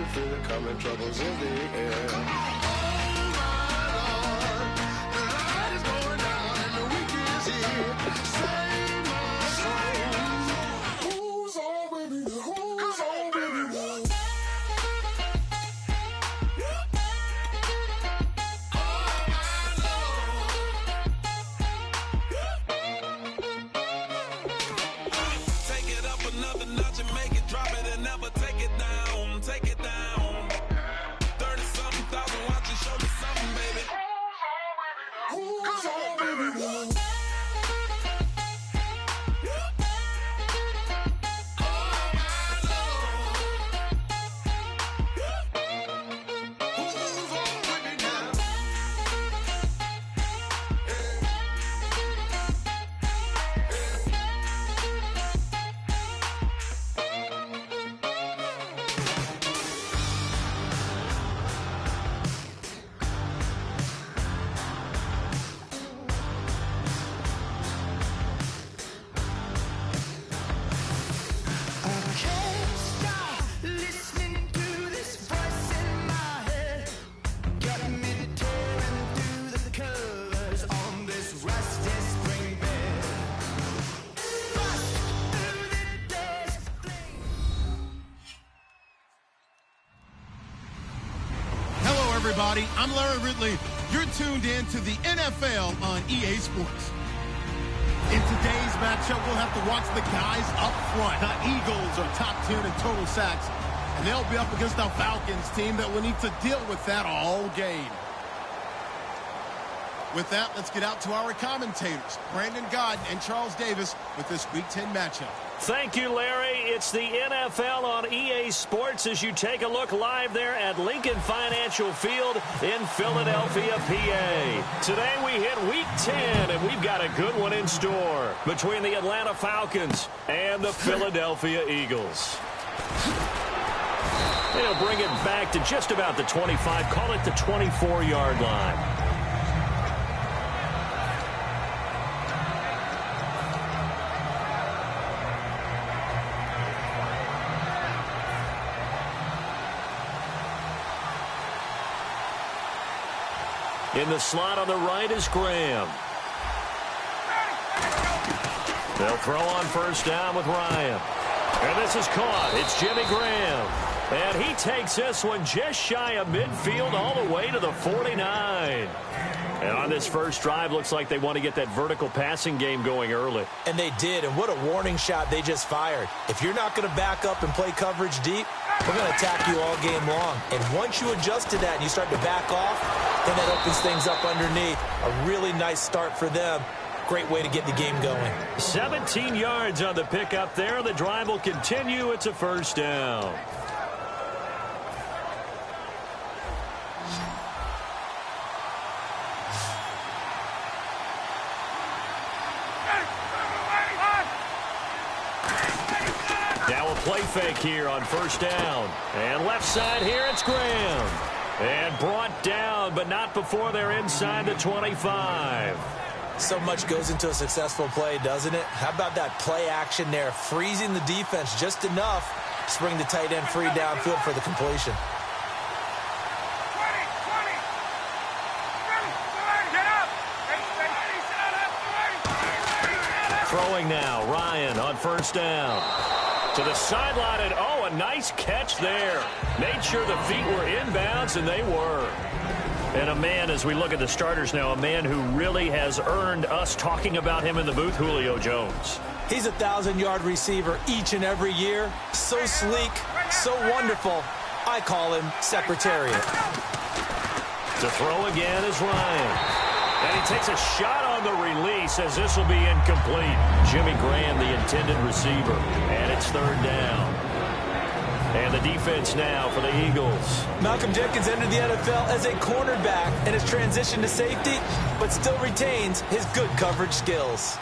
feel the coming troubles in the air. Oh my Lord, the light is going down and the weekend is here. Save my soul. Who's on with me? Who's on with me? Everybody, I'm Larry Ridley. You're tuned in to the NFL on EA Sports. In today's matchup, we'll have to watch the guys up front. The Eagles are top 10 in total sacks, and they'll be up against a Falcons team that will need to deal with that all game. With that, let's get out to our commentators, Brandon Godden and Charles Davis, with this Week 10 matchup. Thank you, Larry. It's the NFL on EA Sports as you take a look live there at Lincoln Financial Field in Philadelphia, PA. Today we hit Week 10, and we've got a good one in store between the Atlanta Falcons and the Philadelphia Eagles. They'll bring it back to just about the 25, call it the 24-yard line. In the slot on the right is Graham. They'll throw on first down with Ryan. And this is caught. It's Jimmy Graham. And he takes this one just shy of midfield all the way to the 49. And on this first drive, looks like they want to get that vertical passing game going early. And they did, and what a warning shot they just fired. If you're not going to back up and play coverage deep, we're going to attack you all game long. And once you adjust to that and you start to back off, then that opens things up underneath. A really nice start for them. Great way to get the game going. 17 yards on the pickup there. The drive will continue. It's a first down. Now a play fake here on first down. And left side here, it's Graham. And brought down, but not before they're inside the 25. So much goes into a successful play, doesn't it? How about that play action there, freezing the defense just enough to bring the tight end free downfield for the completion. Throwing now, Ryan on first down. To the sideline, and oh, a nice catch there. Made sure the feet were inbounds, and they were. And a man, as we look at the starters now, a man who really has earned us talking about him in the booth, Julio Jones. He's a 1,000-yard receiver each and every year. So sleek, so wonderful. I call him Secretariat. To throw again is Ryan. And he takes a shot on the release as this will be incomplete. Jimmy Graham, the intended receiver. And it's third down. And the defense now for the Eagles. Malcolm Jenkins entered the NFL as a cornerback and has transitioned to safety, but still retains his good coverage skills.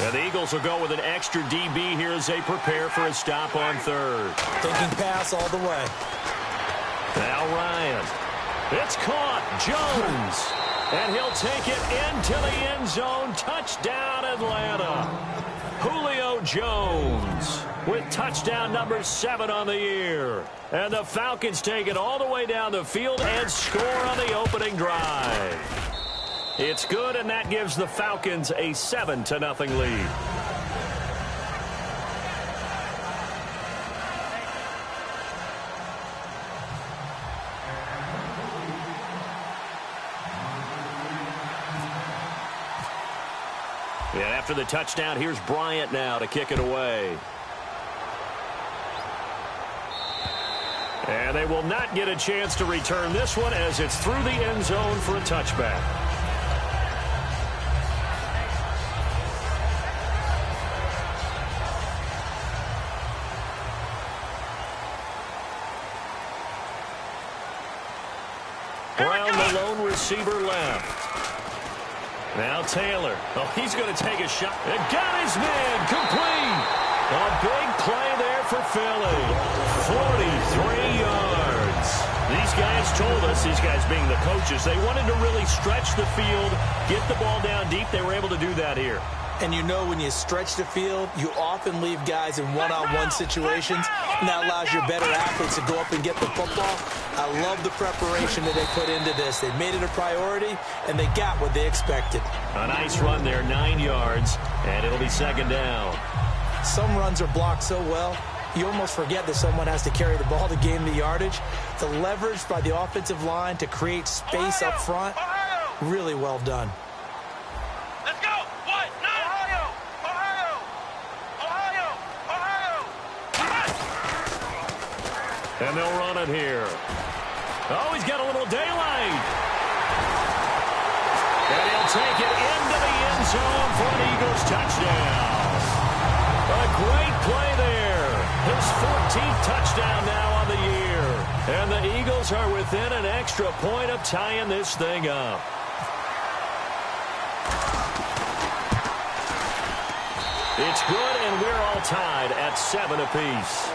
And the Eagles will go with an extra DB here as they prepare for a stop on third. Thinking pass all the way. Now Ryan. It's caught. Jones. And he'll take it into the end zone. Touchdown, Atlanta. Julio Jones with touchdown number 7 on the year. And the Falcons take it all the way down the field and score on the opening drive. It's good, and that gives the Falcons a 7-0 lead. And after the touchdown, here's Bryant now to kick it away. And they will not get a chance to return this one as it's through the end zone for a touchback. Brown, the lone receiver, left. Now Taylor. Oh, he's going to take a shot. And got his man complete. A big play there for Philly. 43 yards. These guys told us, these guys being the coaches, they wanted to really stretch the field, get the ball down deep. They were able to do that here. And you know when you stretch the field, you often leave guys in one-on-one situations, and that allows your better athletes to go up and get the football. I love the preparation that they put into this. They made it a priority, and they got what they expected. A nice run there, 9 yards, and it'll be second down. Some runs are blocked so well, you almost forget that someone has to carry the ball to gain the yardage. The leverage by the offensive line to create space up front, really well done. And they'll run it here. Oh, he's got a little daylight. And he'll take it into the end zone for an Eagles touchdown. A great play there. His 14th touchdown now on the year. And the Eagles are within an extra point of tying this thing up. It's good, and we're all tied at 7 apiece.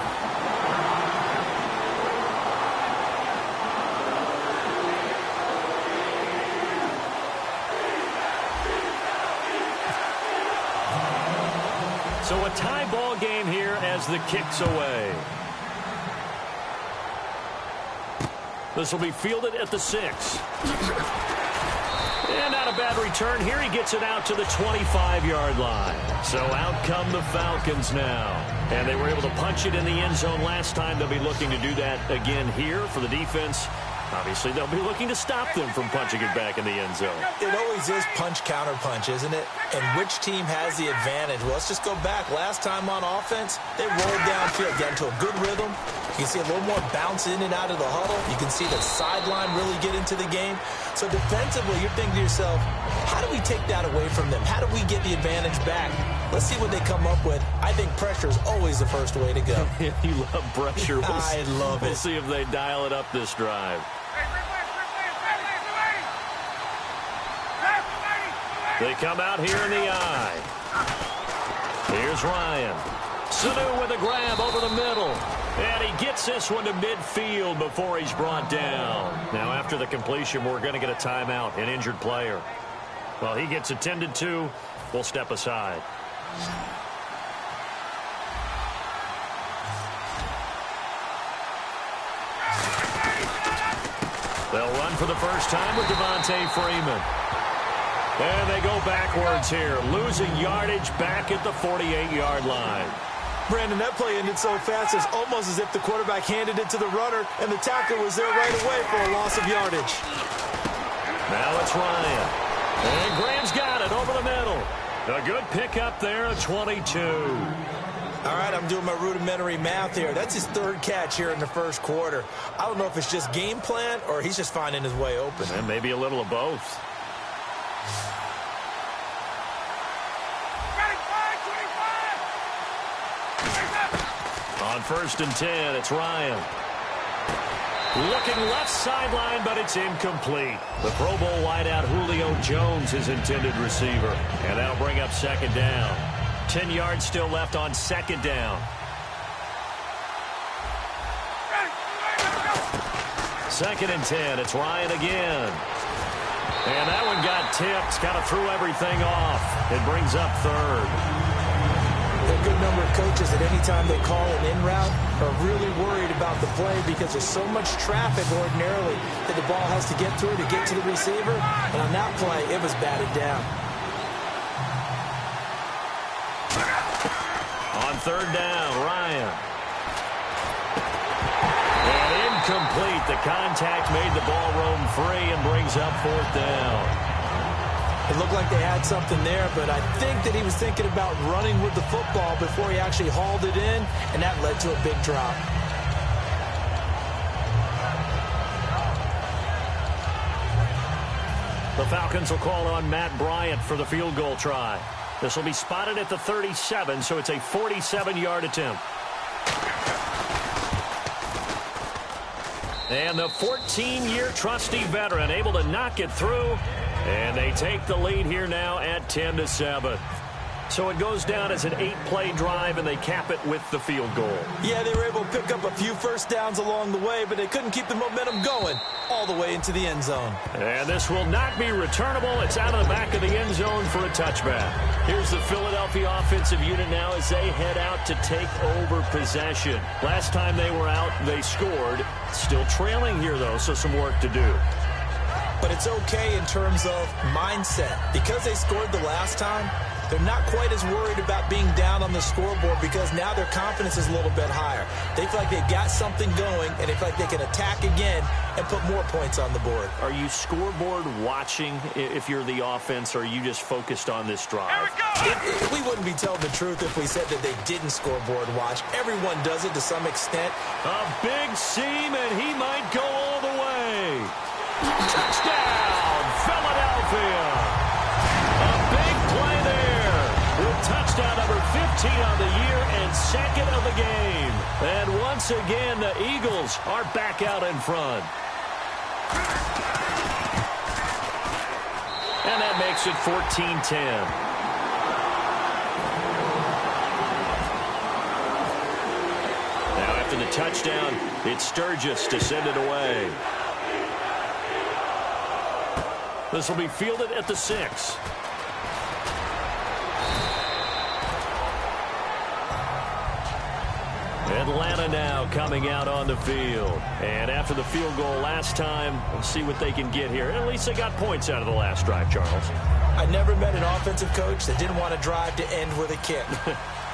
So a tie ball game here as the kick's away. This will be fielded at the 6. And not a bad return here. He gets it out to the 25-yard line. So out come the Falcons now. And they were able to punch it in the end zone last time. They'll be looking to do that again here for the defense. Obviously, they'll be looking to stop them from punching it back in the end zone. It always is punch-counter-punch, isn't it? And which team has the advantage? Well, let's just go back. Last time on offense, they rolled downfield, got into a good rhythm. You can see a little more bounce in and out of the huddle. You can see the sideline really get into the game. So defensively, you're thinking to yourself, how do we take that away from them? How do we get the advantage back? Let's see what they come up with. I think pressure is always the first way to go. You love pressure. I love it. We'll see if they dial it up this drive. They come out here in the eye. Here's Ryan. Sanu with a grab over the middle. And he gets this one to midfield before he's brought down. Now, after the completion, we're going to get a timeout, an injured player. Well, he gets attended to. We'll step aside. They'll run for the first time with Devontae Freeman. And they go backwards here, losing yardage back at the 48-yard line. Brandon, that play ended so fast, it's almost as if the quarterback handed it to the runner, and the tackle was there right away for a loss of yardage. Now it's Ryan. And Graham's got it over the middle. A good pickup there, a 22. All right, I'm doing my rudimentary math here. That's his 3rd catch here in the first quarter. I don't know if it's just game plan or he's just finding his way open. And maybe a little of both. On 1st and 10, it's Ryan. Looking left sideline, but it's incomplete. The Pro Bowl wideout Julio Jones, his intended receiver. And that'll bring up 2nd down. 10 yards still left on 2nd down. 2nd and 10, it's Ryan again. And that one got tipped, kind of threw everything off. It brings up third. A good number of coaches at any time they call an in route are really worried about the play because there's so much traffic ordinarily that the ball has to get through to get to the receiver. And on that play, it was batted down. On third down, Ryan. And incomplete. The contact made the ball roam free and brings up fourth down. It looked like they had something there, but I think that he was thinking about running with the football before he actually hauled it in, and that led to a big drop. The Falcons will call on Matt Bryant for the field goal try. This will be spotted at the 37, so it's a 47-yard attempt. And the 14-year trusty veteran able to knock it through. And they take the lead here now at 10-7. So it goes down as an 8-play drive, and they cap it with the field goal. Yeah, they were able to pick up a few first downs along the way, but they couldn't keep the momentum going all the way into the end zone. And this will not be returnable. It's out of the back of the end zone for a touchback. Here's the Philadelphia offensive unit now as they head out to take over possession. Last time they were out, they scored. Still trailing here, though, so some work to do. But it's okay in terms of mindset. Because they scored the last time, they're not quite as worried about being down on the scoreboard because now their confidence is a little bit higher. They feel like they've got something going, and they feel like they can attack again and put more points on the board. Are you scoreboard watching if you're the offense, or are you just focused on this drive? We wouldn't be telling the truth if we said that they didn't scoreboard watch. Everyone does it to some extent. A big seam, and he might go all the way. Touchdown, Philadelphia. A big play there with touchdown number 15 on the year and second of the game. And once again, the Eagles are back out in front. And that makes it 14-10. Now after the touchdown, it's Sturgis to send it away. This will be fielded at the 6. Atlanta now coming out on the field. And after the field goal last time, we'll see what they can get here. At least they got points out of the last drive, Charles. I never met an offensive coach that didn't want to drive to end with a kick.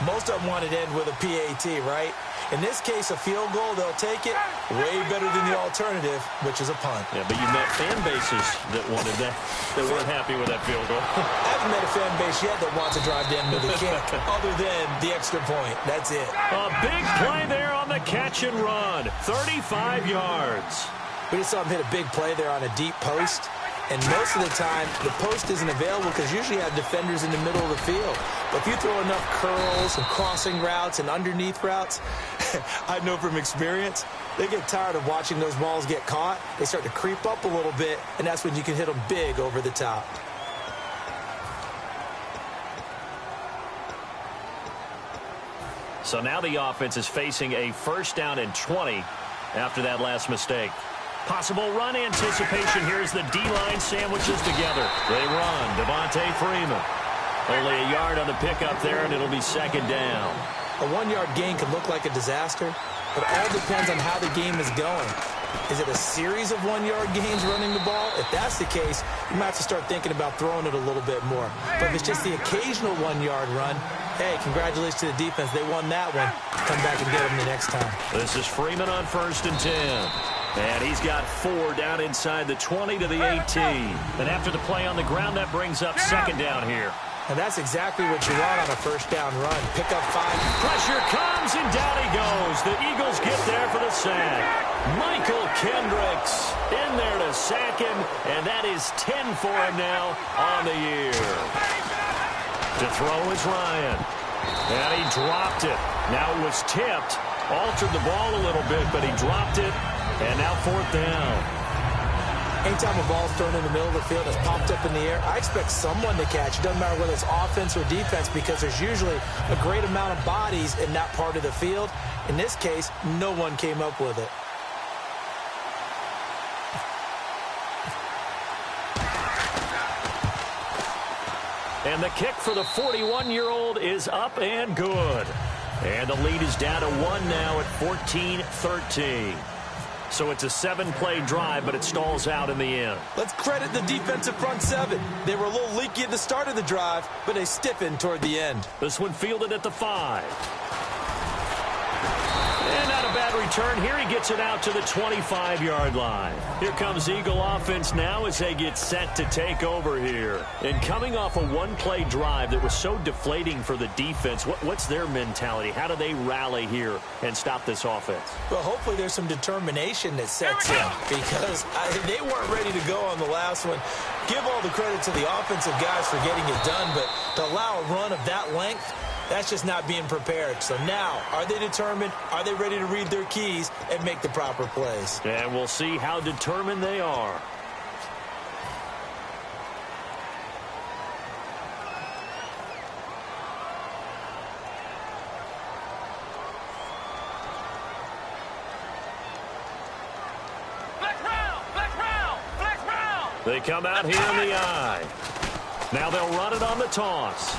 Most of them wanted to end with a PAT, right? In this case, a field goal, they'll take it way better than the alternative, which is a punt. Yeah, but you met fan bases that wanted that, that weren't happy with that field goal. I haven't met a fan base yet that wants to drive to end with a kick, other than the extra point. That's it. A big play there on the catch and run. 35 yards. We just saw him hit a big play there on a deep post. And most of the time, the post isn't available because usually you have defenders in the middle of the field. But if you throw enough curls and crossing routes and underneath routes, I know from experience, they get tired of watching those balls get caught. They start to creep up a little bit, and that's when you can hit them big over the top. So now the offense is facing a first down and 20 after that last mistake. Possible run anticipation. Here's the D-line sandwiches together. They run. Devontae Freeman. Only a yard on the pickup there, and it'll be second down. A 1-yard gain could look like a disaster, but it all depends on how the game is going. Is it a series of 1-yard gains running the ball? If that's the case, you might have to start thinking about throwing it a little bit more. But if it's just the occasional 1-yard run, hey, congratulations to the defense. They won that one. Come back and get them the next time. This is Freeman on 1st and 10. And he's got 4 down inside the 20 to the 18. And after the play on the ground, that brings up second down here. And that's exactly what you want on a first down run. Pick up 5. Pressure comes, and down he goes. The Eagles get there for the sack. Michael Kendricks in there to sack him, and that is 10 for him now on the year. To throw is Ryan. And he dropped it. Now it was tipped. Altered the ball a little bit, but he dropped it. And now 4th down. Anytime a ball's thrown in the middle of the field that's popped up in the air, I expect someone to catch. It doesn't matter whether it's offense or defense because there's usually a great amount of bodies in that part of the field. In this case, no one came up with it. And the kick for the 41-year-old is up and good. And the lead is down to 1 now at 14-13. So it's a 7-play drive, but it stalls out in the end. Let's credit the defensive front seven. They were a little leaky at the start of the drive, but they stiffened toward the end. This one fielded at the 5. And not a bad return here. He gets it out to the 25-yard line. Here comes Eagle offense now as they get set to take over here. And coming off a 1-play drive that was so deflating for the defense, what's their mentality? How do they rally here and stop this offense? Well, hopefully there's some determination that sets in because they weren't ready to go on the last one. Give all the credit to the offensive guys for getting it done, but to allow a run of that length, that's just not being prepared. So now, are they determined? Are they ready to read their keys and make the proper plays? And we'll see how determined they are. Flex round. They come out here in the eye. Now they'll run it on the toss.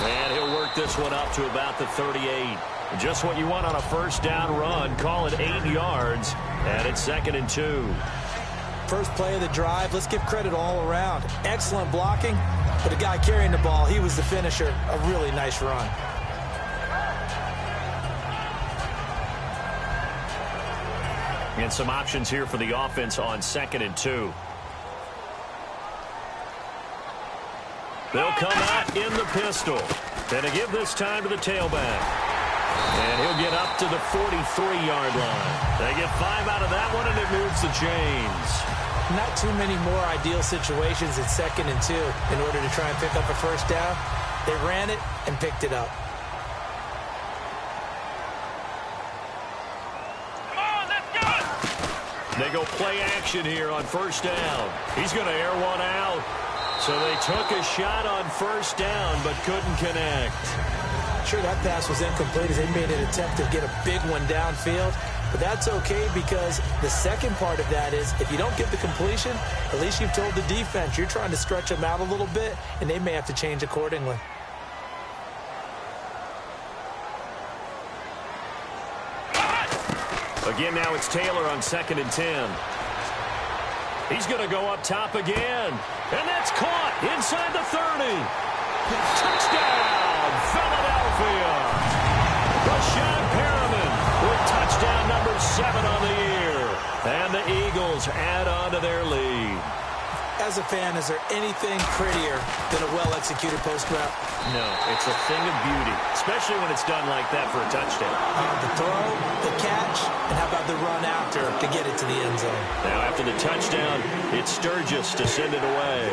And he'll work this one up to about the 38. Just what you want on a first down run. Call it 8 yards. And it's 2nd and 2. First play of the drive, let's give credit all around. Excellent blocking, but the guy carrying the ball, he was the finisher. A really nice run. And some options here for the offense on 2nd and 2. They'll come out in the pistol. And to give this time to the tailback. And he'll get up to the 43-yard line. They get 5 out of that one, and it moves the chains. Not too many more ideal situations at 2nd and 2 in order to try and pick up a first down. They ran it and picked it up. Come on, let's go. They go play action here on first down. He's going to air one out. So they took a shot on first down, but couldn't connect. Sure, that pass was incomplete as they made an attempt to get a big one downfield. But that's okay because the second part of that is if you don't get the completion, at least you've told the defense you're trying to stretch them out a little bit, and they may have to change accordingly. Again, now it's Taylor on 2nd and 10. He's going to go up top again. And that's caught inside the 30. Touchdown, Philadelphia. Rashad Perriman with touchdown number 7 on the year. And the Eagles add on to their lead. As a fan, is there anything prettier than a well-executed post route? No, it's a thing of beauty, especially when it's done like that for a touchdown. The throw, the catch, and how about the run after to get it to the end zone? Now after the touchdown, it's Sturgis to send it away.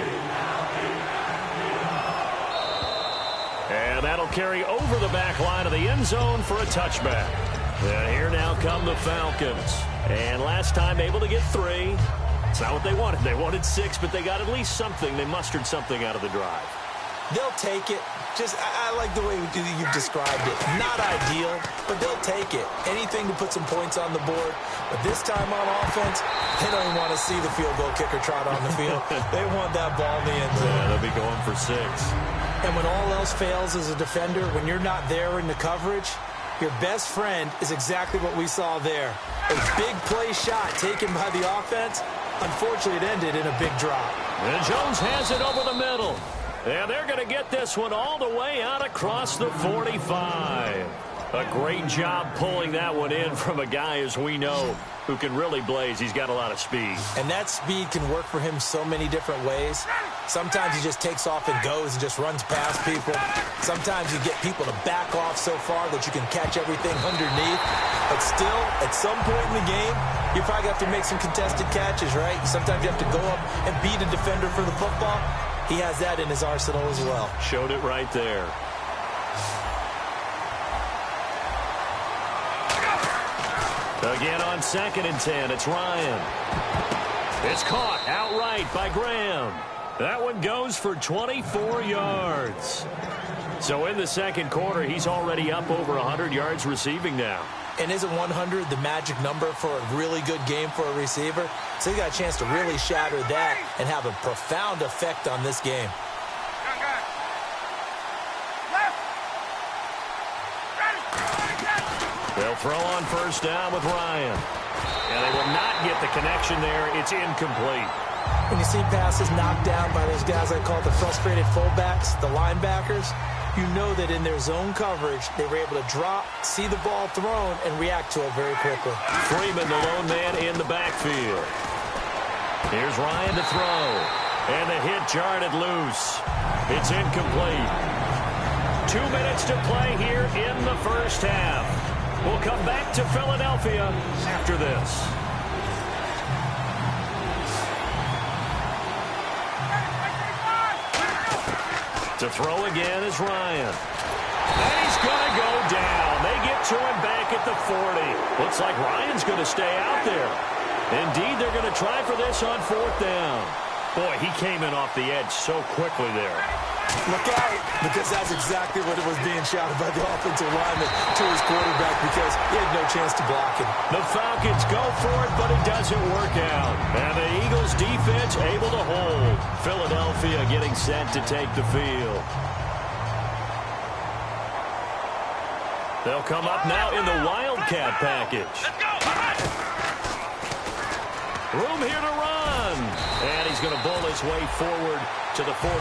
And that'll carry over the back line of the end zone for a touchback. And here now come the Falcons. And last time able to get 3. It's not what they wanted. They wanted 6, but they got at least something. They mustered something out of the drive. They'll take it. I like the way you've described it. Not ideal, but they'll take it. Anything to put some points on the board. But this time on offense, they don't even want to see the field goal kicker trot on the field. They want that ball in the end zone. Yeah, they'll be going for 6. And when all else fails as a defender, when you're not there in the coverage, your best friend is exactly what we saw there. A big play shot taken by the offense. Unfortunately, it ended in a big drop. And Jones has it over the middle. And they're going to get this one all the way out across the 45. A great job pulling that one in from a guy, as we know, who can really blaze. He's got a lot of speed. And that speed can work for him so many different ways. Sometimes he just takes off and goes and just runs past people. Sometimes you get people to back off so far that you can catch everything underneath. But still, at some point in the game, you probably have to make some contested catches, right? Sometimes you have to go up and beat a defender for the football. He has that in his arsenal as well. Showed it right there. Again on 2nd and 10, it's Ryan. It's caught outright by Graham. That one goes for 24 yards. So in the second quarter, he's already up over 100 yards receiving now. And isn't 100 the magic number for a really good game for a receiver? So he got a chance to really shatter that and have a profound effect on this game. They'll throw on first down with Ryan. And they will not get the connection there. It's incomplete. When you see passes knocked down by those guys I call the frustrated fullbacks, the linebackers, you know that in their zone coverage, they were able to drop, see the ball thrown, and react to it very quickly. Freeman, the lone man in the backfield. Here's Ryan to throw. And the hit jarred it loose. It's incomplete. 2 minutes to play here in the first half. We'll come back to Philadelphia after this. To throw again is Ryan. And he's going to go down. They get to him back at the 40. Looks like Ryan's going to stay out there. Indeed, they're going to try for this on fourth down. Boy, he came in off the edge so quickly there. Look out, because that's exactly what it was being shouted by the offensive lineman to his quarterback because he had no chance to block him. The Falcons go for it, but it doesn't work out. And the Eagles defense able to hold. Philadelphia getting set to take the field. They'll come up now in the Wildcat package. Let's go. Room here to run. And he's going to bull his way forward to the 48.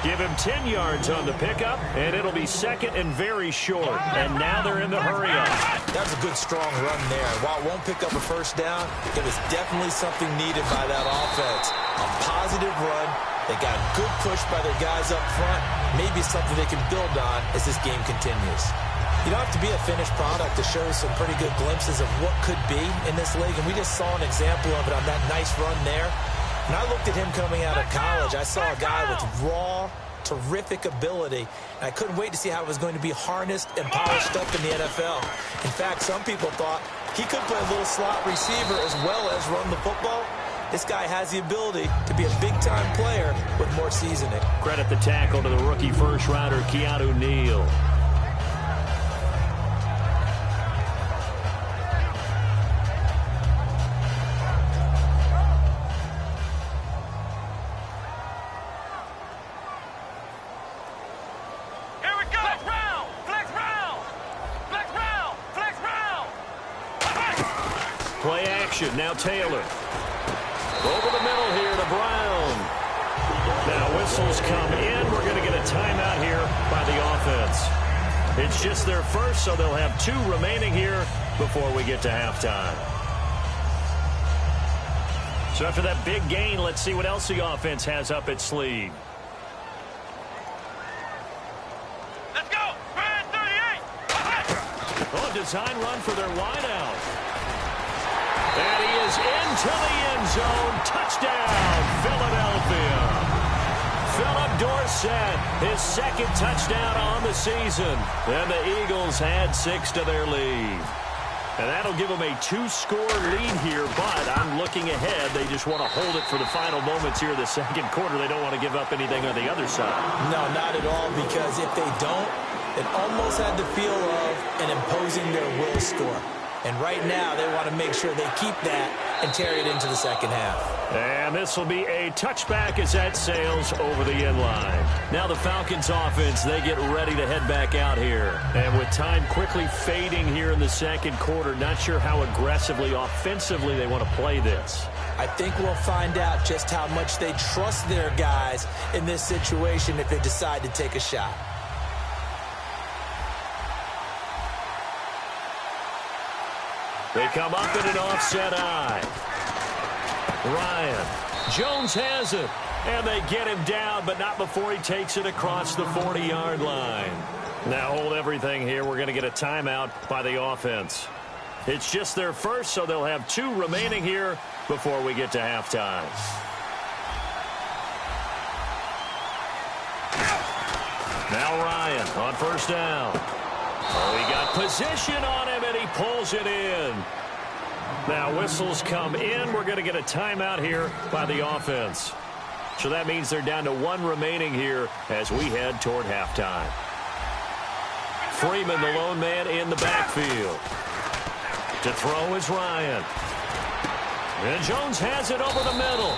Give him 10 yards on the pickup, and it'll be second and very short. And now they're in the hurry-up. That was a good, strong run there. While it won't pick up a first down, it was definitely something needed by that offense. A positive run. They got good push by their guys up front. Maybe something they can build on as this game continues. You don't have to be a finished product to show some pretty good glimpses of what could be in this league, and we just saw an example of it on that nice run there. When I looked at him coming out of college, I saw a guy with raw, terrific ability, and I couldn't wait to see how it was going to be harnessed and polished up in the NFL. In fact, some people thought he could play a little slot receiver as well as run the football. This guy has the ability to be a big-time player with more seasoning. Credit the tackle to the rookie first-rounder, Keanu Neal. Play action. Now Taylor. Over the middle here to Brown. Now whistles come in. We're going to get a timeout here by the offense. It's just their first, so they'll have 2 remaining here before we get to halftime. So after that big gain, let's see what else the offense has up its sleeve. Let's go. Ryan 38. Oh, design run for their wideout. And he is into the end zone. Touchdown, Philadelphia. Philip Dorsett, his second touchdown on the season. And the Eagles had 6 to their lead. And that'll give them a 2-score lead here, but I'm looking ahead. They just want to hold it for the final moments here of the second quarter. They don't want to give up anything on the other side. No, not at all, because if they don't, it almost had the feel of an imposing their will score. And right now, they want to make sure they keep that and carry it into the second half. And this will be a touchback as that sails over the end line. Now the Falcons offense, they get ready to head back out here. And with time quickly fading here in the second quarter, not sure how aggressively, offensively they want to play this. I think we'll find out just how much they trust their guys in this situation if they decide to take a shot. They come up in an offset eye. Ryan. Jones has it. And they get him down, but not before he takes it across the 40-yard line. Now hold everything here. We're going to get a timeout by the offense. It's just their first, so they'll have 2 remaining here before we get to halftime. Now Ryan on first down. Oh, he got position on him, and he pulls it in. Now whistles come in. We're going to get a timeout here by the offense. So that means they're down to 1 remaining here as we head toward halftime. Freeman, the lone man in the backfield. To throw is Ryan. And Jones has it over the middle.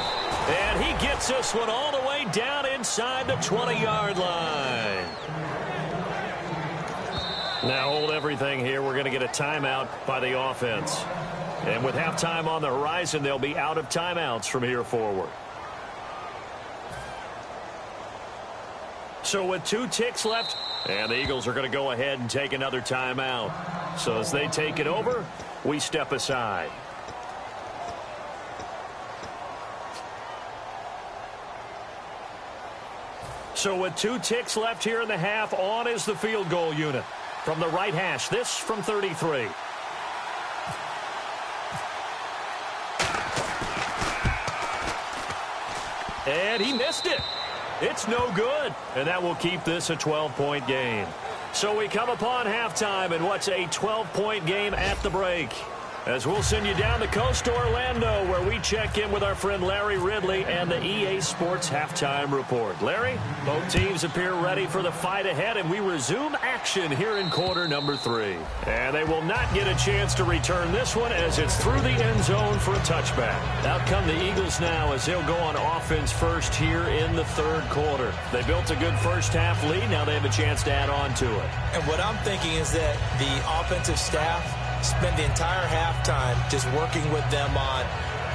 And he gets this one all the way down inside the 20-yard line. Now hold everything here. We're going to get a timeout by the offense. And with halftime on the horizon, they'll be out of timeouts from here forward. So with 2 ticks left, and the Eagles are going to go ahead and take another timeout. So as they take it over, we step aside. So with 2 ticks left here in the half, on is the field goal unit. From the right hash, this from 33. And he missed it. It's no good. And that will keep this a 12-point game. So we come upon halftime in what's a 12-point game at the break. As we'll send you down the coast to Orlando, where we check in with our friend Larry Ridley and the EA Sports Halftime Report. Larry, both teams appear ready for the fight ahead, and we resume action here in quarter number 3. And they will not get a chance to return this one as it's through the end zone for a touchback. Out come the Eagles now as they'll go on offense first here in the third quarter. They built a good first-half lead. Now they have a chance to add on to it. And what I'm thinking is that the offensive staff spend the entire halftime just working with them on,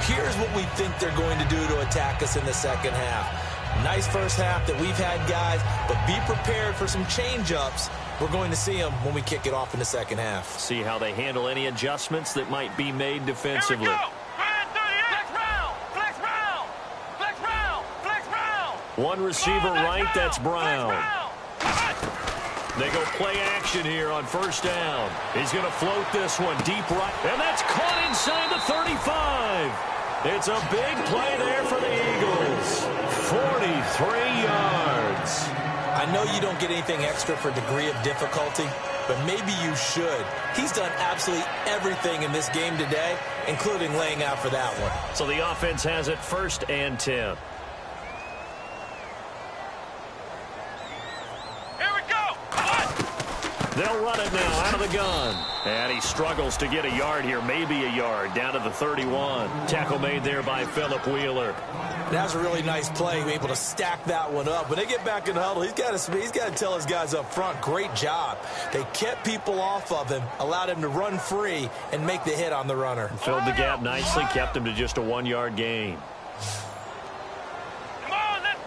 here's what we think they're going to do to attack us in the second half. Nice first half that we've had, guys, but be prepared for some change-ups. We're going to see them when we kick it off in the second half. See how they handle any adjustments that might be made defensively. Here we go. Flex round. Flex round. Flex round. Flex round. One receiver right, that's Brown. They go play action here on first down. He's going to float this one deep right. And that's caught inside the 35. It's a big play there for the Eagles. 43 yards. I know you don't get anything extra for degree of difficulty, but maybe you should. He's done absolutely everything in this game today, including laying out for that one. So the offense has it 1st and 10. They'll run it now out of the gun. And he struggles to get a yard here, maybe a yard, down to the 31. Tackle made there by Phillip Wheeler. That was a really nice play, able to stack that one up. When they get back in the huddle, he's got to tell his guys up front, great job. They kept people off of him, allowed him to run free, and make the hit on the runner. Filled the gap nicely, kept him to just a 1-yard gain. Come on, let's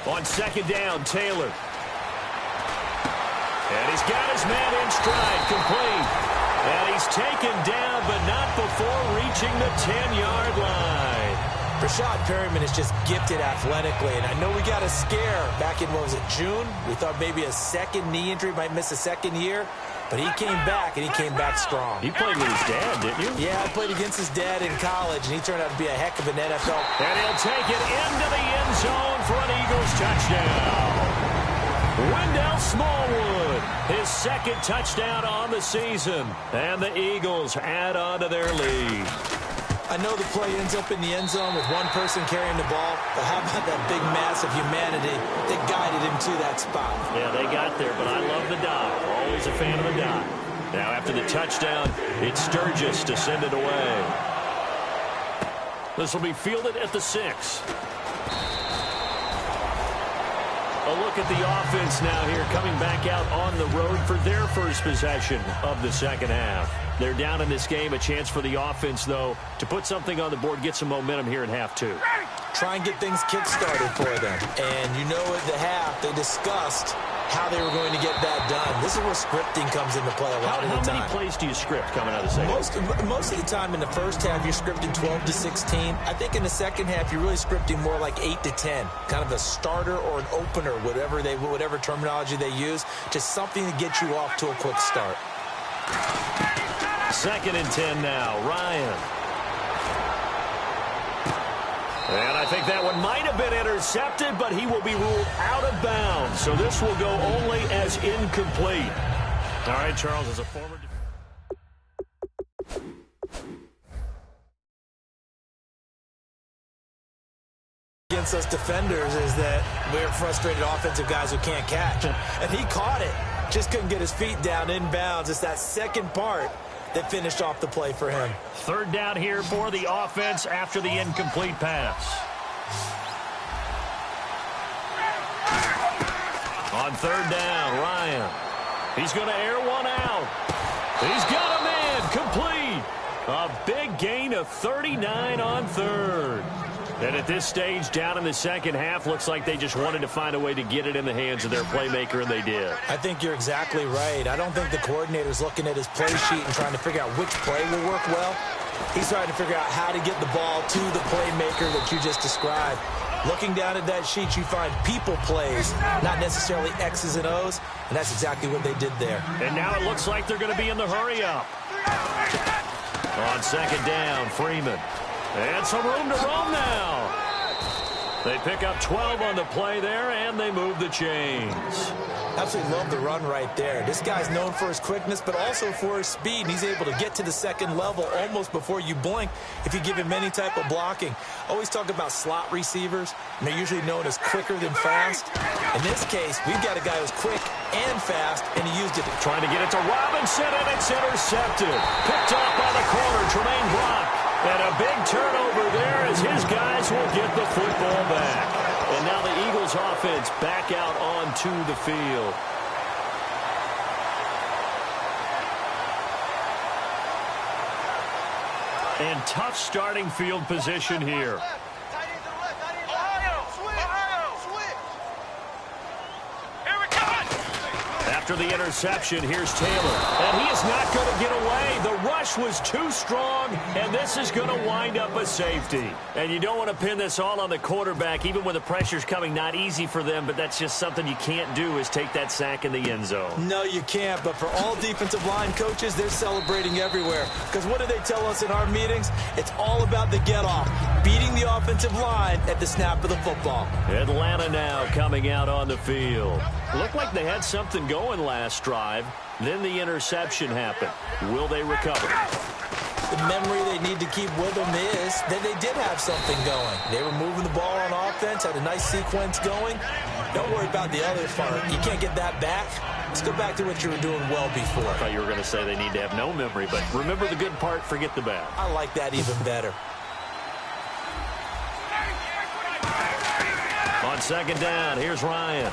go. On second down, Taylor. And he's got his man in stride, complete. And he's taken down, but not before reaching the 10-yard line. Rashad Perryman is just gifted athletically, and I know we got a scare back in, what was it, June? We thought maybe a second knee injury, might miss a second year. But he came back, and he came back strong. You played with his dad, didn't you? Yeah, I played against his dad in college, and he turned out to be a heck of an NFL. And he'll take it into the end zone for an Eagles touchdown. Wendell Smallwood, his 2nd touchdown on the season. And the Eagles add on to their lead. I know the play ends up in the end zone with one person carrying the ball, but how about that big mass of humanity that guided him to that spot? Yeah, they got there, but I love the dive. Always a fan of the dive. Now after the touchdown, it's Sturgis to send it away. This will be fielded at the 6. A look at the offense now here, coming back out on the road for their first possession of the second half. They're down in this game. A chance for the offense, though, to put something on the board, get some momentum here in half 2. Try and get things kick-started for them. And you know at the half, they discussed how they were going to get that done. This is where scripting comes into play a lot of the time. How many plays do you script coming out of the second half? Most of the time in the first half, you're scripting 12 to 16. I think in the second half, you're really scripting more like 8 to 10. Kind of a starter or an opener, whatever terminology they use. Just something to get you off to a quick start. 2nd and 10 now. Ryan. And I think that one might have been intercepted, but he will be ruled out of bounds. So this will go only as incomplete. All right, Charles, as a former... against us defenders is that we're frustrated offensive guys who can't catch. And he caught it. Just couldn't get his feet down inbounds. It's that second part that finished off the play for him. 3rd down here for the offense after the incomplete pass. On 3rd down, Ryan. He's going to air one out. He's got a man. Complete. A big gain of 39 on third. And at this stage, down in the second half, looks like they just wanted to find a way to get it in the hands of their playmaker, and they did. I think you're exactly right. I don't think the coordinator's looking at his play sheet and trying to figure out which play will work well. He's trying to figure out how to get the ball to the playmaker that you just described. Looking down at that sheet, you find people plays, not necessarily X's and O's, and that's exactly what they did there. And now it looks like they're going to be in the hurry-up. On second down, Freeman. And some room to roam now. They pick up 12 on the play there, and they move the chains. Absolutely love the run right there. This guy's known for his quickness, but also for his speed. He's able to get to the second level almost before you blink if you give him any type of blocking. Always talk about slot receivers, and they're usually known as quicker than fast. In this case, we've got a guy who's quick and fast, and he used it. Trying to get it to Robinson, and it's intercepted. Picked off by the corner, Tremaine Brock. And a big turnover there as his guys will get the football back. And now the Eagles offense back out onto the field. And tough starting field position here. After the interception, here's Taylor. And he is not going to get away. The rush was too strong, and this is going to wind up a safety. And you don't want to pin this all on the quarterback, even when the pressure's coming. Not easy for them, but that's just something you can't do is take that sack in the end zone. No, you can't. But for all defensive line coaches, they're celebrating everywhere. Because what do they tell us in our meetings? It's all about the get-off, beating the offensive line at the snap of the football. Atlanta now coming out on the field. Looked like they had something going last drive. Then the interception happened. Will they recover? The memory they need to keep with them is that they did have something going. They were moving the ball on offense, had a nice sequence going. Don't worry about the other part. You can't get that back. Let's go back to what you were doing well before. I thought you were going to say they need to have no memory, but remember the good part, forget the bad. I like that even better. On second down, here's Ryan.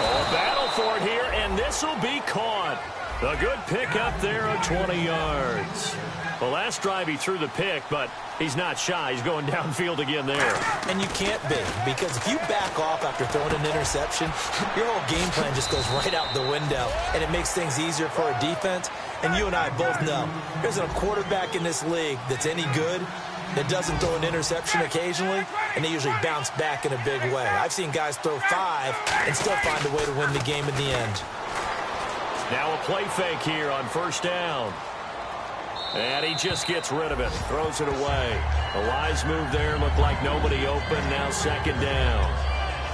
Oh, battle for it here, and this will be caught. A good pickup there of 20 yards. The last drive he threw the pick, but he's not shy. He's going downfield again there. And you can't be, because if you back off after throwing an interception, your whole game plan just goes right out the window, and it makes things easier for a defense. And you and I both know there's a quarterback in this league that's any good that doesn't throw an interception occasionally, and they usually bounce back in a big way. I've seen guys throw 5 and still find a way to win the game in the end. Now a play fake here on first down. And he just gets rid of it, throws it away. A wise move there, looked like nobody open, now second down.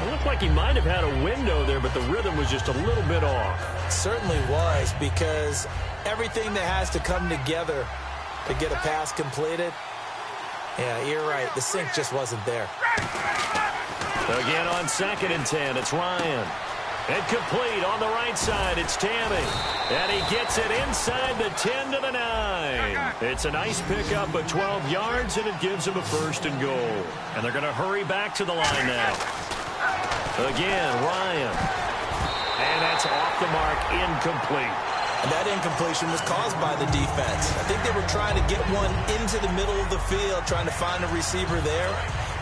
It looked like he might have had a window there, but the rhythm was just a little bit off. It certainly was, because everything that has to come together to get a pass completed, yeah, you're right. The sync just wasn't there. Again on second and 10, it's Ryan. And complete on the right side, it's Tammy. And he gets it inside the 10 to the 9. It's a nice pickup of 12 yards, and it gives him a first and goal. And they're going to hurry back to the line now. Again, Ryan. And that's off the mark, incomplete. And that incompletion was caused by the defense. I think they were trying to get one into the middle of the field, trying to find a receiver there.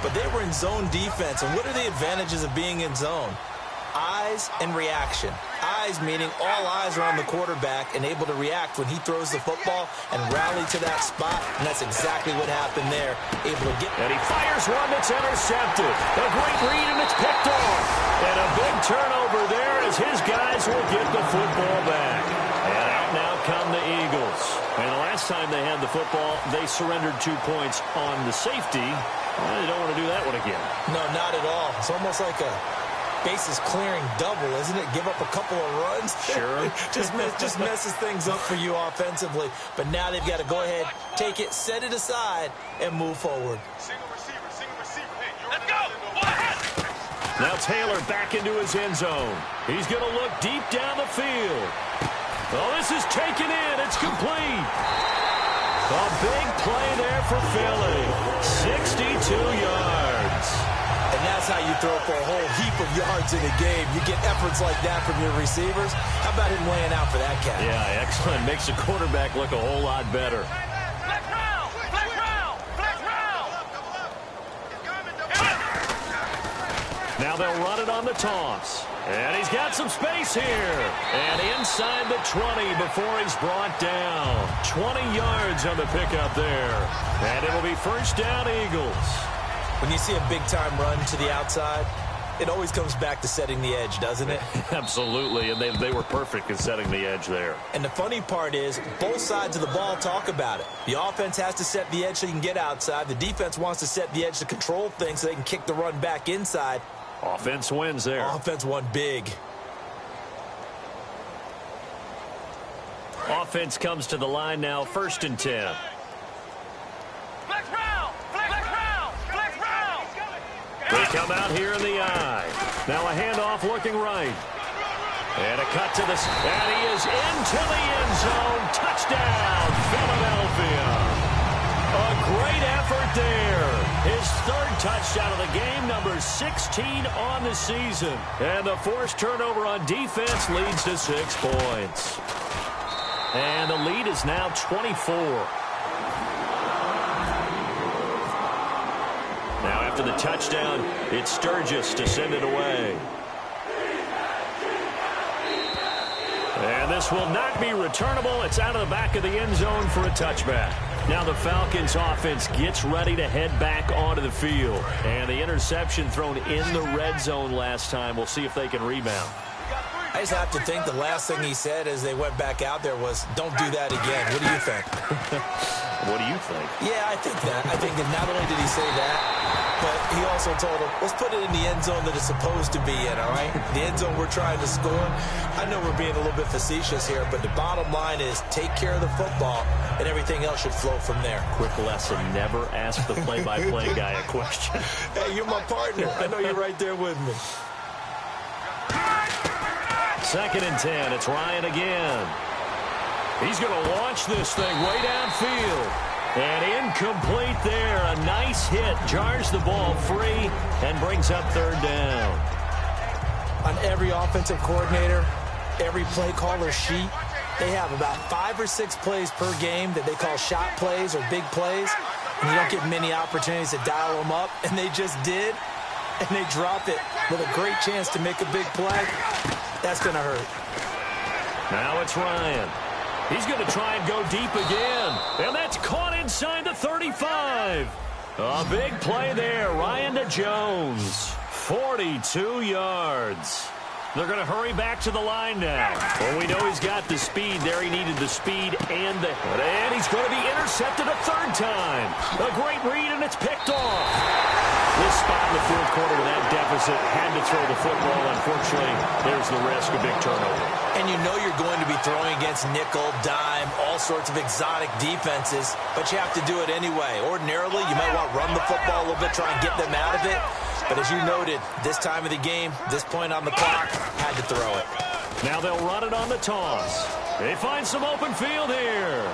But they were in zone defense. And what are the advantages of being in zone? Eyes and reaction. Eyes meaning all eyes are on the quarterback and able to react when he throws the football and rally to that spot. And that's exactly what happened there. Able to get. And he fires one that's intercepted. A great read, and it's picked off. And a big turnover there as his guys will get the football back. And out now come the Eagles. And the last time they had the football, they surrendered 2 points on the safety. Well, they don't want to do that one again. No, not at all. It's almost like a bases clearing double, isn't it? Give up a couple of runs. Sure. just messes things up for you offensively. But now they've got to go ahead, take it, set it aside, and move forward. Single receiver. Hey, let's go. Ball ahead. Now Taylor back into his end zone. He's going to look deep down the field. Oh, this is taken in. It's complete. A big play there for Philly. 62 yards. And that's That's how you throw for a whole heap of yards in a game. You get efforts like that from your receivers. How about him laying out for that catch? Yeah, excellent. Makes the quarterback look a whole lot better. Flex round! Flex round! Flex round! Now they'll run it on the toss. And he's got some space here. And inside the 20 before he's brought down. 20 yards on the pickup there. And it'll be first down, Eagles. When you see a big-time run to the outside, it always comes back to setting the edge, doesn't it? Absolutely, and they were perfect in setting the edge there. And the funny part is, both sides of the ball talk about it. The offense has to set the edge so you can get outside. The defense wants to set the edge to control things so they can kick the run back inside. Offense wins there. Offense won big. Offense comes to the line now, 1st and 10. Flex round! Flex round! Flex round! They come out here in the eye. Now a handoff looking right. And a cut to this. And he is into the end zone. Touchdown, Philadelphia. A great effort there. His 3rd touchdown of the game, number 16 on the season. And the forced turnover on defense leads to 6 points. And the lead is now 24. Now after the touchdown, it's Sturgis to send it away. And this will not be returnable. It's out of the back of the end zone for a touchback. Now the Falcons offense gets ready to head back onto the field. And the interception thrown in the red zone last time. We'll see if they can rebound. I just have to think the last thing he said as they went back out there was, don't do that again. What do you think? What do you think? Yeah, I think that. I think that not only did he say that, but he also told him, let's put it in the end zone that it's supposed to be in, all right? The end zone we're trying to score. I know we're being a little bit facetious here, but the bottom line is take care of the football, and everything else should flow from there. Quick lesson, never ask the play-by-play guy a question. Hey, you're my partner. I know you're right there with me. 2nd and 10. It's Ryan again. He's going to launch this thing way downfield. And incomplete there. A nice hit. Jars the ball free and brings up 3rd down. On every offensive coordinator, every play caller sheet, they have about 5 or 6 plays per game that they call shot plays or big plays. And you don't get many opportunities to dial them up. And they just did. And they drop it with a great chance to make a big play. That's going to hurt. Now it's Ryan. He's going to try and go deep again. And that's caught inside the 35. A big play there. Ryan to Jones. 42 yards. They're going to hurry back to the line now. Well, we know he's got the speed there. He needed the speed and he's going to be intercepted a 3rd time. A great read, and it's picked off. This spot in the 4th quarter with that deficit had to throw the football. Unfortunately, there's the risk of big turnover. And you know you're going to be throwing against nickel, dime, all sorts of exotic defenses, but you have to do it anyway. Ordinarily, you might want to run the football a little bit, try and get them out of it. But as you noted, this time of the game, this point on the clock, had to throw it. Now they'll run it on the toss. They find some open field here.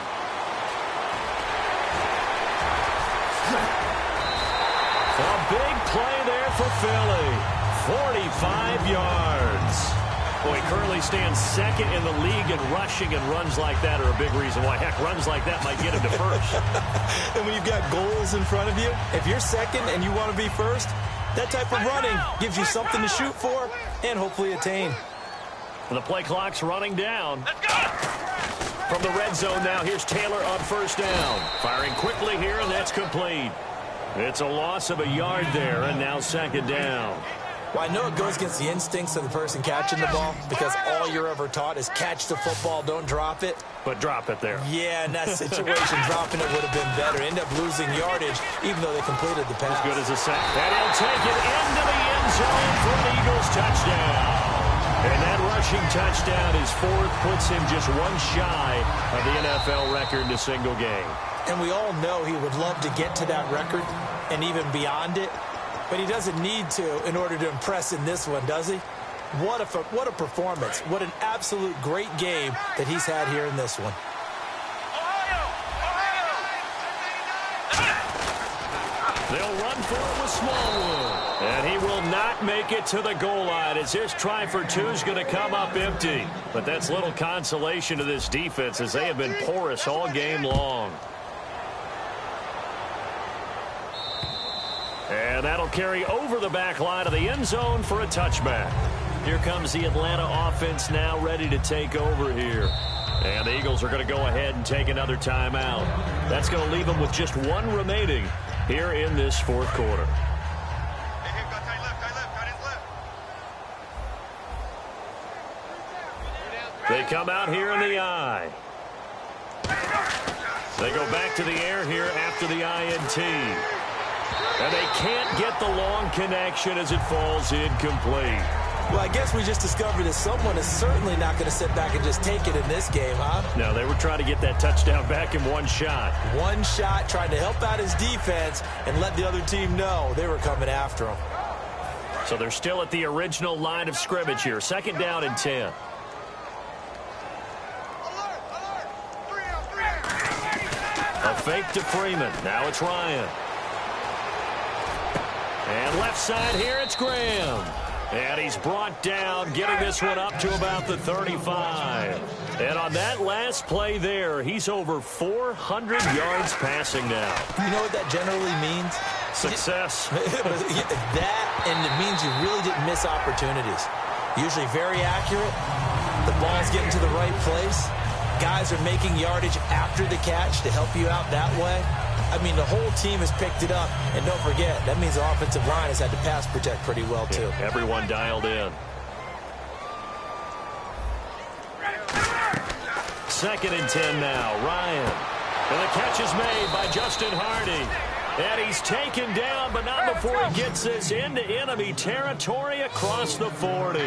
A big play there for Philly. 45 yards. Boy, he currently stands 2nd in the league in rushing, and runs like that are a big reason why. Heck, runs like that might get him to 1st. And when you've got goals in front of you, if you're 2nd and you want to be 1st, that type of running gives you something to shoot for and hopefully attain. The play clock's running down. From the red zone now, here's Taylor on 1st down. Firing quickly here, and that's complete. It's a loss of a yard there, and now 2nd down. Well, I know it goes against the instincts of the person catching the ball because all you're ever taught is catch the football, don't drop it. But drop it there. Yeah, in that situation, dropping it would have been better. End up losing yardage, even though they completed the pass. As good as a sack. And he'll take it into the end zone for an Eagles touchdown. And that rushing touchdown, his 4th, puts him just 1 shy of the NFL record in a single game. And we all know he would love to get to that record and even beyond it. But he doesn't need to in order to impress in this one, does he? What a performance. What an absolute great game that he's had here in this one. They'll run for it with Smallwood. And he will not make it to the goal line as his try for two is going to come up empty. But that's little consolation to this defense as they have been porous all game long. And that'll carry over the back line of the end zone for a touchback. Here comes the Atlanta offense now ready to take over here. And the Eagles are going to go ahead and take another timeout. That's going to leave them with just one remaining here in this fourth quarter. They come out here in the I. They go back to the air here after the INT. And they can't get the long connection as it falls incomplete. Well, I guess we just discovered that someone is certainly not going to sit back and just take it in this game, huh? No, they were trying to get that touchdown back in one shot. One shot, trying to help out his defense and let the other team know they were coming after him. So they're still at the original line of scrimmage here. 2nd down and 10. A fake to Freeman. Now it's Ryan. And left side here, it's Graham. And he's brought down, getting this one up to about the 35. And on that last play there, he's over 400 yards passing now. You know what that generally means? Success. That, and it means you really didn't miss opportunities. Usually very accurate. The ball's getting to the right place. Guys are making yardage after the catch to help you out that way. I mean, the whole team has picked it up. And don't forget, that means the offensive line has had to pass protect pretty well, too. Yeah, everyone dialed in. 2nd and 10 now. Ryan. And the catch is made by Justin Hardy. And he's taken down, but not before he gets this into enemy territory across the 40.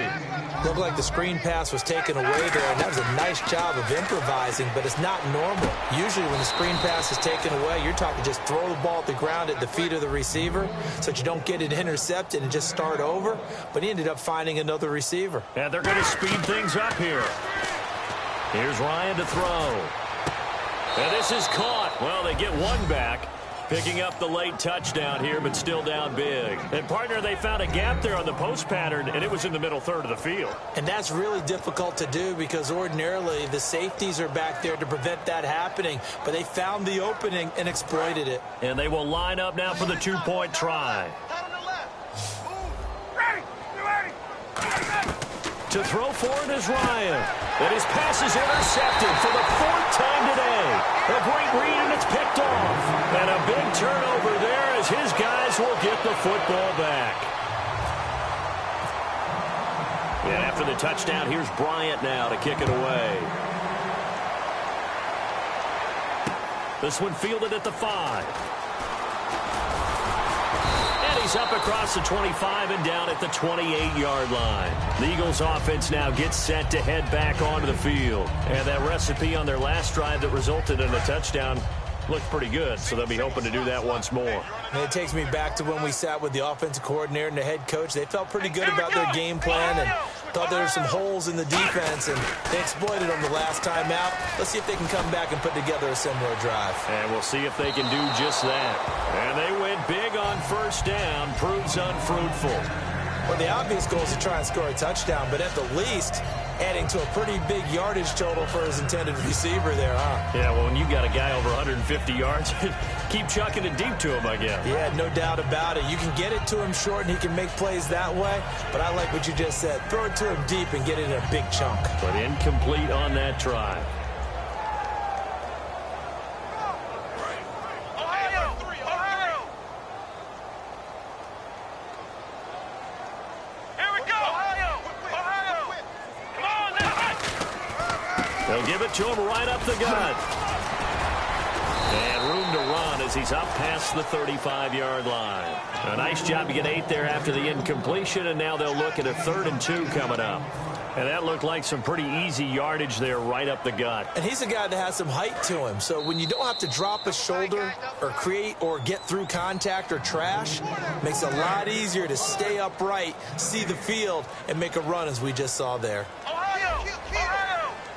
Looked like the screen pass was taken away there, and that was a nice job of improvising, but it's not normal. Usually when the screen pass is taken away, you're taught to just throw the ball at the ground at the feet of the receiver so that you don't get it intercepted and just start over, but he ended up finding another receiver. And they're going to speed things up here. Here's Ryan to throw. And this is caught. Well, they get one back. Picking up the late touchdown here, but still down big. And, partner, they found a gap there on the post pattern, and it was in the middle third of the field. And that's really difficult to do because ordinarily the safeties are back there to prevent that happening. But they found the opening and exploited it. And they will line up now for the two-point try. To throw for it is Ryan. And his pass is intercepted for the 4th time today. A great read, and it's picked off. And a big turnover there as his guys will get the football back. And after the touchdown, here's Bryant now to kick it away. This one fielded at the 5. He's up across the 25 and down at the 28-yard line. The Eagles offense now gets set to head back onto the field. And that recipe on their last drive that resulted in a touchdown looked pretty good, so they'll be hoping to do that once more. And it takes me back to when we sat with the offensive coordinator and the head coach. They felt pretty good about their game plan and thought there were some holes in the defense, and they exploited them the last time out. Let's see if they can come back and put together a similar drive. And we'll see if they can do just that. And they went big on 1st down, proves unfruitful. Well, the obvious goal is to try and score a touchdown, but at the least, adding to a pretty big yardage total for his intended receiver there, huh? Yeah, well, when you got a guy over 150 yards, keep chucking it deep to him, I guess. Yeah, no doubt about it. You can get it to him short, and he can make plays that way, but I like what you just said. Throw it to him deep and get it in a big chunk. But incomplete on that try. They'll give it to him right up the gut. And room to run as he's up past the 35-yard line. A nice job to get 8 there after the incompletion, and now they'll look at a 3rd and 2 coming up. And that looked like some pretty easy yardage there right up the gut. And he's a guy that has some height to him, so when you don't have to drop a shoulder or create or get through contact or trash, makes it a lot easier to stay upright, see the field, and make a run as we just saw there.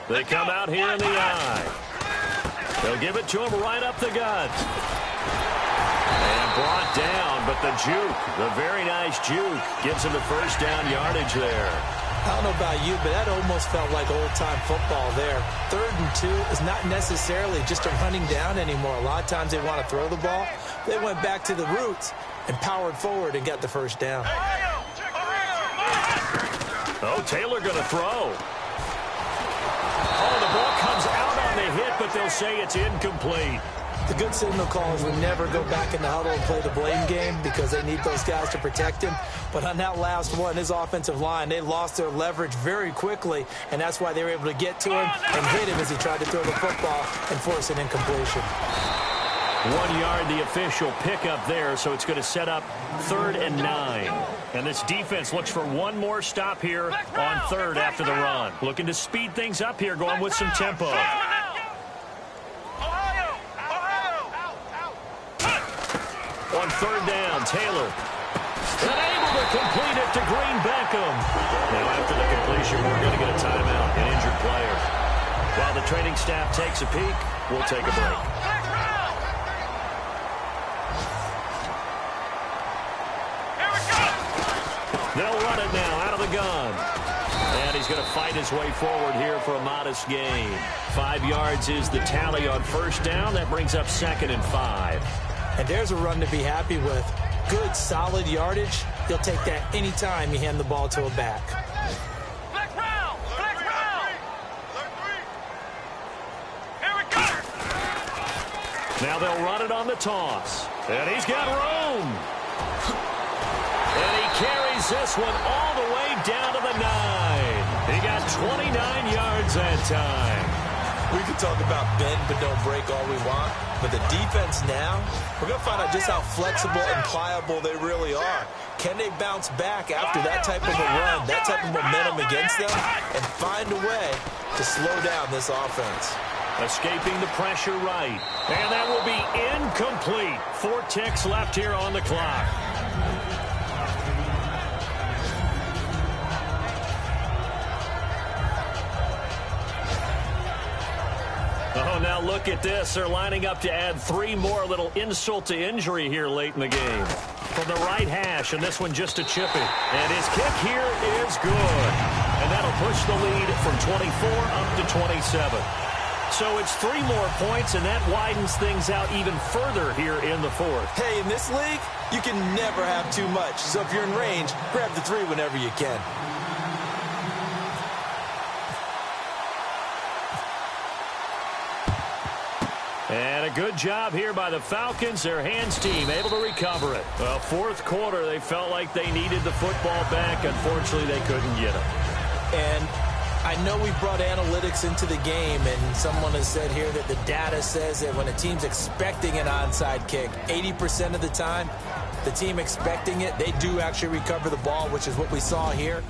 They come out here in the I. They'll give it to him right up the gut. And brought down, but the juke, the very nice juke, gives him the first down yardage there. I don't know about you, but that almost felt like old-time football there. 3rd and 2 is not necessarily just a running down anymore. A lot of times they want to throw the ball. They went back to the roots and powered forward and got the first down. Oh, Taylor going to throw. Oh, the ball comes out on the hit, but they'll say it's incomplete. The good signal callers would never go back in the huddle and play the blame game because they need those guys to protect him. But on that last one, his offensive line, they lost their leverage very quickly, and that's why they were able to get to him and hit him as he tried to throw the football and force an incompletion. 1 yard, the official pickup there, so it's going to set up 3rd and 9. And this defense looks for one more stop here on 3rd after the run. Looking to speed things up here, going with some tempo. On 3rd down, Taylor. Unable to complete it to Green Beckham. Now after the completion, we're going to get a timeout, an injured player. While the training staff takes a peek, we'll take a break. They'll run it now out of the gun. And he's going to fight his way forward here for a modest gain. 5 yards is the tally on 1st down. That brings up 2nd and 5. And there's a run to be happy with. Good, solid yardage. He'll take that any time you hand the ball to a back. Flex round! Flex round! Here we go! Now they'll run it on the toss. And he's got room. And he carries this one all the way down to the 9. He got 29 yards that time. We can talk about bend but don't break all we want, but the defense now, we're going to find out just how flexible and pliable they really are. Can they bounce back after that type of a run, that type of momentum against them, and find a way to slow down this offense? Escaping the pressure right. And that will be incomplete. 4 ticks left here on the clock. Oh, now look at this. They're lining up to add 3 more, little insult to injury here late in the game. From the right hash, and this one just a chippy. And his kick here is good. And that'll push the lead from 24 up to 27. So it's 3 more points, and that widens things out even further here in the 4th. Hey, in this league, you can never have too much. So if you're in range, grab the 3 whenever you can. And a good job here by the Falcons, their hands team, able to recover it. Well, 4th quarter, they felt like they needed the football back. Unfortunately, they couldn't get it. And I know we brought analytics into the game, and someone has said here that the data says that when a team's expecting an onside kick, 80% of the time, the team expecting it, they do actually recover the ball, which is what we saw here.